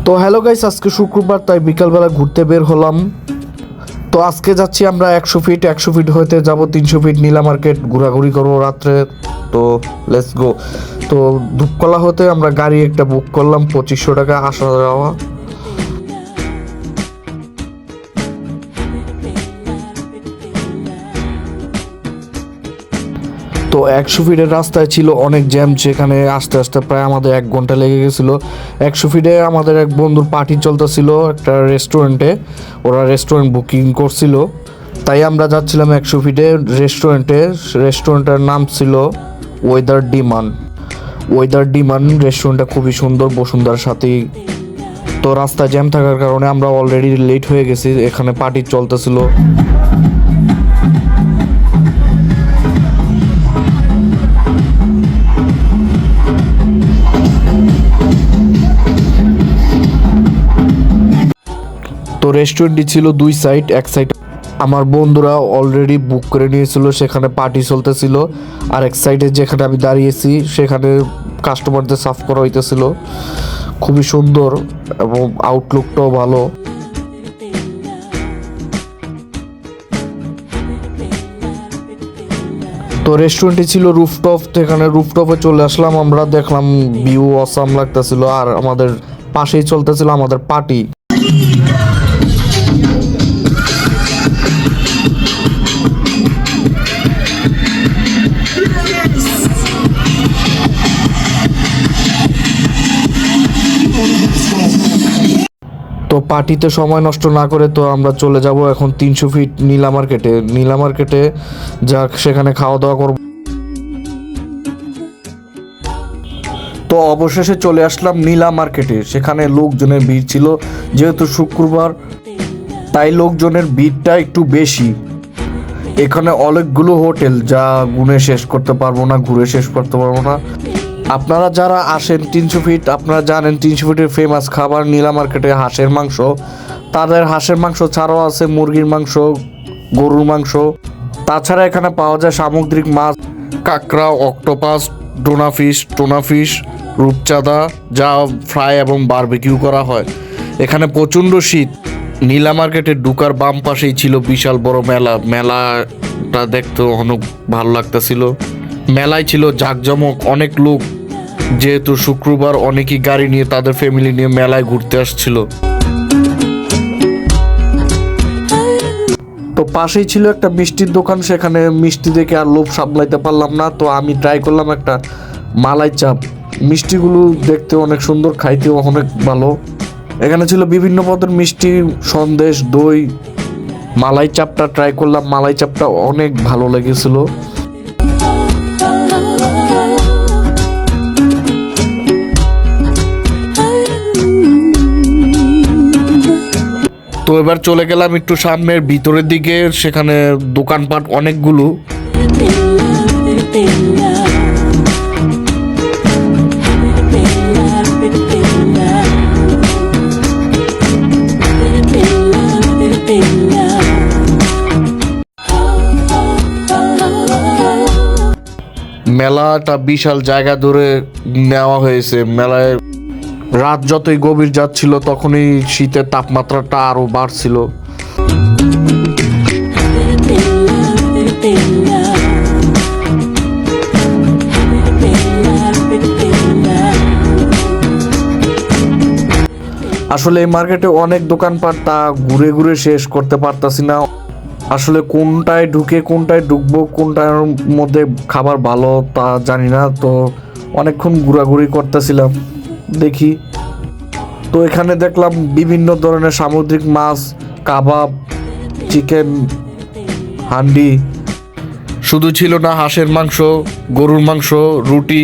তো hello guys, আজকে শুক্রবার, তাই বিকালবেলা ঘুরতে বের হলাম। তো আজকে যাচ্ছি আমরা 100 ফিট হইতে যাব 300 ফিট নীলা মার্কেট, ঘোরাঘুরি করবো রাত্রে। তো লেটস গো। তো ধূপকলা হতে আমরা গাড়ি একটা বুক করলাম, 2500 টাকা আসা যাওয়া। তো 100 ফিটের রাস্তায় ছিল অনেক জ্যাম, সেখানে আস্তে আস্তে প্রায় আমাদের 1 ঘন্টা লেগে গেছিলো। 100 ফিটে আমাদের এক বন্ধুর পার্টি চলতেছিল একটা রেস্টুরেন্টে, ওরা রেস্টুরেন্ট বুকিং করছিল, তাই আমরা যাচ্ছিলাম 100 ফিটে রেস্টুরেন্টে। রেস্টুরেন্টের নাম ছিল ওয়েদার ডিমান রেস্টুরেন্টটা খুবই সুন্দর, বসুন্ধরার সাথেই। তো রাস্তায় জ্যাম থাকার কারণে আমরা অলরেডি লেট হয়ে গেছি, এখানে পার্টি চলতেছিল। তো রেস্টুরেন্টটি ছিল 2 সাইড, এক সাইড আমার বন্ধুরা অলরেডি বুক করে নিয়েছিল, সেখানে পার্টি চলতেছিল। আর এক সাইডে যেখানে আমি দাঁড়িয়েছি সেখানে কাস্টমারদের সার্ভ করা হইতেছিল। খুবই সুন্দর এবং আউটলুকটাও ভালো। তো রেস্টুরেন্টটি ছিল রুফটপ, সেখানে রুফটপে চলে আসলাম আমরা, দেখলাম ভিউ অসাম লাগতেছিল। আর আমাদের পাশেই চলতেছিল আমাদের পার্টি। তো পার্টিতে সময় নষ্ট না করে তো আমরা চলে যাব এখন 300 ফিট নীলা মার্কেটে যাক, সেখানে খাওয়া দাওয়া করব। তো অবশেষে চলে আসলাম নীলা মার্কেটে, সেখানে লোকজনের ভিড় ছিল, যেহেতু শুক্রবার তাই লোকজনের ভিড়টা একটু বেশি। এখানে অনেকগুলো হোটেল, যা গুনে শেষ করতে পারবো না, ঘুরে শেষ করতে পারবো না। আপনারা যারা আসেন 300 ফিট, আপনারা জানেন 300 ফিটের ফেমাস খাবার নীলা মার্কেটে হাঁসের মাংস। তাদের হাঁসের মাংস ছাড়াও আছে মুরগির মাংস, গরুর মাংস। তাছাড়া এখানে পাওয়া যায় সামুদ্রিক মাছ, কাঁকড়া, অক্টোপাস, টোনা ফিশ, রূপচাঁদা, যা ফ্রাই এবং বারবিকিউ করা হয়। এখানে প্রচণ্ড শীত। নীলা মার্কেটে ঢুকার বাম পাশেই ছিল বিশাল বড় মেলাটা দেখতে অনেক ভালো লাগতেছিল। মেলায় ছিল জাঁকজমক, অনেক লোক, যেহেতু শুক্রবার অনেকেই গাড়ি নিয়ে তাদের ফ্যামিলি নিয়ে মেলায় ঘুরতে আসছিল। তো পাশেই ছিল একটা মিষ্টির দোকান, সেখানে মিষ্টি দেখে আর লোভ সামলাইতে পারলাম না, তো আমি ট্রাই করলাম একটা মালাই চাপ। মিষ্টিগুলো দেখতে অনেক সুন্দর, খাইতেও অনেক ভালো। এখানে ছিল বিভিন্ন পদের মিষ্টি, সন্দেশ, দই। মালাই চাপটা ট্রাই করলাম, মালাই চাপটা অনেক ভালো লেগেছিল। তো এবার চলে গেলাম একটু সামনের ভিতরের দিকে, সেখানে দোকানপাট অনেকগুলো। মেলাটা বিশাল জায়গা ধরে নেওয়া হয়েছে। মেলায় রাত যতই গভীর যাচ্ছিল তখনই শীতের তাপমাত্রাটা আরো বাড়ছিল। আসলে এই মার্কেটে অনেক দোকানপাট, তা ঘুরে ঘুরে শেষ করতে পারতাছি না। আসলে কোনটায় ঢুকে কোনটায় ঢুকবো, কোনটার মধ্যে খাবার ভালো তা জানি না। তো অনেকক্ষণ ঘোরাঘুরি করতেছিলাম, দেখি। তো এখানে দেখলাম বিভিন্ন ধরনের সামুদ্রিক মাছ, কাবাব, চিকেন হান্ডি। শুধু ছিল না হাঁসের মাংস, গরুর মাংস, রুটি।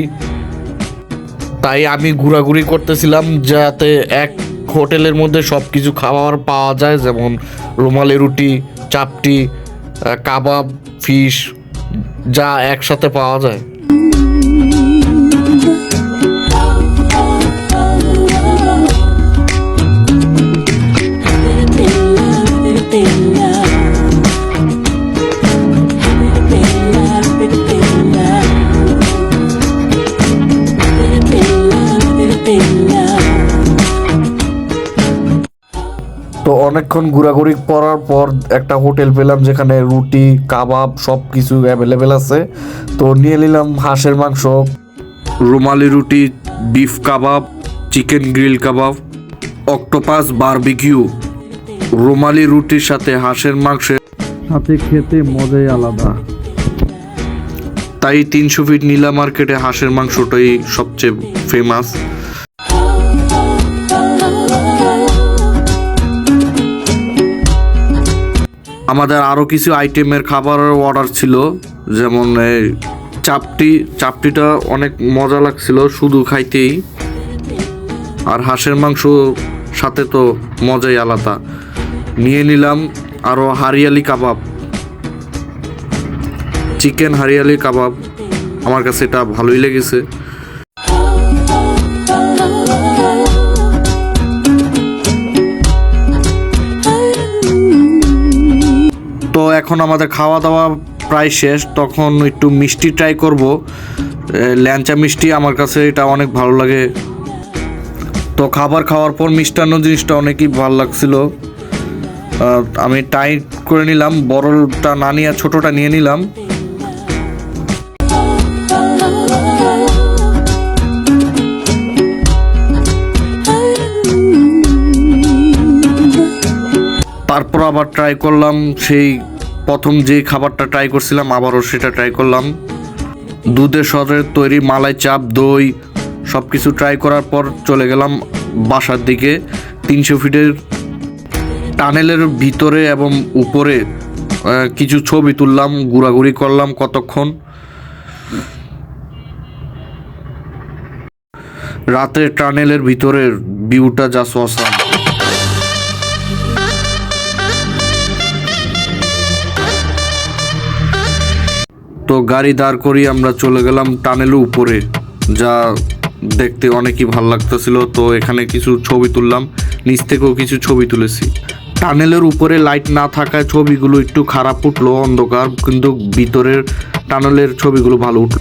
তাই আমি ঘোরাঘুরি করতেছিলাম যাতে এক হোটেলের মধ্যে সব কিছু খাবার পাওয়া যায়, যেমন রুমালি রুটি, চাপটি, কাবাব, ফিশ, যা একসাথে পাওয়া যায়। তো অনেকক্ষণ ঘোরাঘুরি করার পর একটা হোটেল পেলাম যেখানে রুটি কাবাব সব কিছু অ্যাভেলেবেল আছে। তো নিয়ে নিলাম হাঁসের মাংস, রুমালি রুটি, বিফ কাবাব, চিকেন গ্রিল কাবাব, অক্টোপাস বারবিকিউ। রুমালি রুটির সাথে হাঁসের মাংসের সাথে খেতে মজাই আলাদা। তাই 300 ফিট নীলা মার্কেটে হাঁসের মাংসটাই সবচেয়ে ফেমাস। আমাদের আরও কিছু আইটেমের খাবারের অর্ডার ছিল, যেমন চাপটিটা অনেক মজা লাগছিল শুধু খাইতেই, আর হাঁসের মাংস সাথে তো মজাই আলাদা। নিয়ে নিলাম আরও হারিয়ালি কাবাব, চিকেন হারিয়ালি কাবাব, আমার কাছে এটা ভালোই লেগেছে। তো এখন আমাদের খাওয়া দাওয়া প্রায় শেষ, তখন একটু মিষ্টি ট্রাই করব। ল্যাংচা মিষ্টি আমার কাছে এটা অনেক ভালো লাগে। তো খাবার খাওয়ার পর মিষ্টান্ন জিনিসটা অনেকই ভালো লাগছিল। আমি ট্রাই করে নিলাম, বড়টা না নিয়ে ছোটোটা নিয়ে নিলাম। তারপর আবার ট্রাই করলাম সেই প্রথম যে খাবারটা ট্রাই করছিলাম, আবারও সেটা ট্রাই করলাম। দুধের সরের তৈরি মালাই চাপ, দই সব কিছু ট্রাই করার পর চলে গেলাম বাসার দিকে। 300 ফিটের টানেলের ভিতরে এবং উপরে কিছু ছবি তুললাম, ঘোরাঘুরি করলাম কতক্ষণ। রাতের টানেলের ভিতরের ভিউটা যা অসাম। তো গাড়ি দাঁড় করিয়ে আমরা চলে গেলাম টানেলের উপরে, যা দেখতে অনেকই ভালো লাগতেছিল। তো এখানে কিছু ছবি তুললাম, নিচ থেকেও কিছু ছবি তুলেছি। টানেলের উপরে লাইট না থাকায় ছবিগুলো একটু খারাপ উঠলো, অন্ধকার, কিন্তু ভিতরের টানেলের ছবিগুলো ভালো উঠলো।